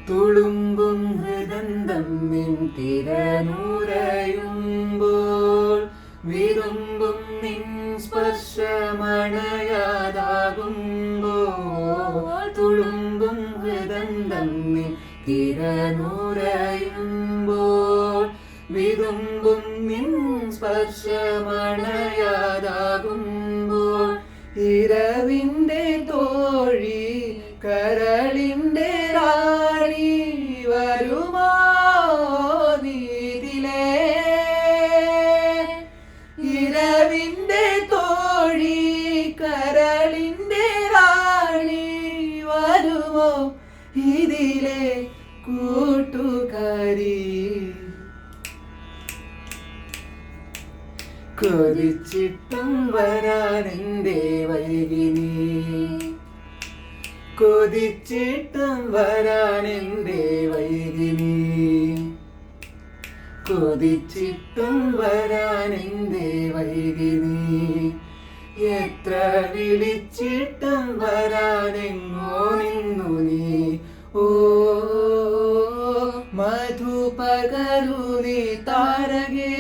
തുളുമ്പും ഹൃദന്തം നിൻ തിരനുരയുമ്പോൾ വിരുമ്പും നിൻ സ്പർശമണയാതാകുമ്പോൾ തുളുമ്പും ഹൃദന്തം നിൻ തിരനുരയുമ്പോൾ വിരുമ്പും നിൻ സ്പർശമണയാതാകുമ്പോൾ ഇരവിൻ്റെ തോഴി കരളിൻ്റെ റാണി വരുമോ നീതിലേ ഇരവിൻ്റെ തോഴി കരളിൻ്റെ റാണി വരുമോ ഇതിലെ കൂട്ടുകാരി കൊതിച്ചിട്ടും വരാനെന്തേ വൈകിനി കൊതിച്ചിട്ടും വരാനെന്തേ വൈകിനി കൊതിച്ചിട്ടും വരാനെന്തേ വൈകിനി എത്ര വിളിച്ചിട്ടും വരാനെങ്ങോ നിന്നു നീ ഓ മധു പകരു നീ താരകേ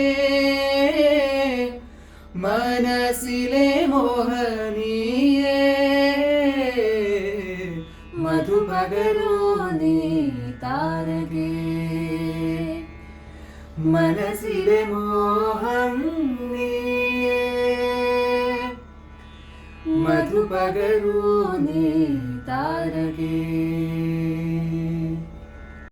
മനസ്സിലെ മോഹനീയേ മധു പകരു നീ താരകേ മനസ്സിലെ മോഹം നീയേ മധു പകരു നീ താരകേ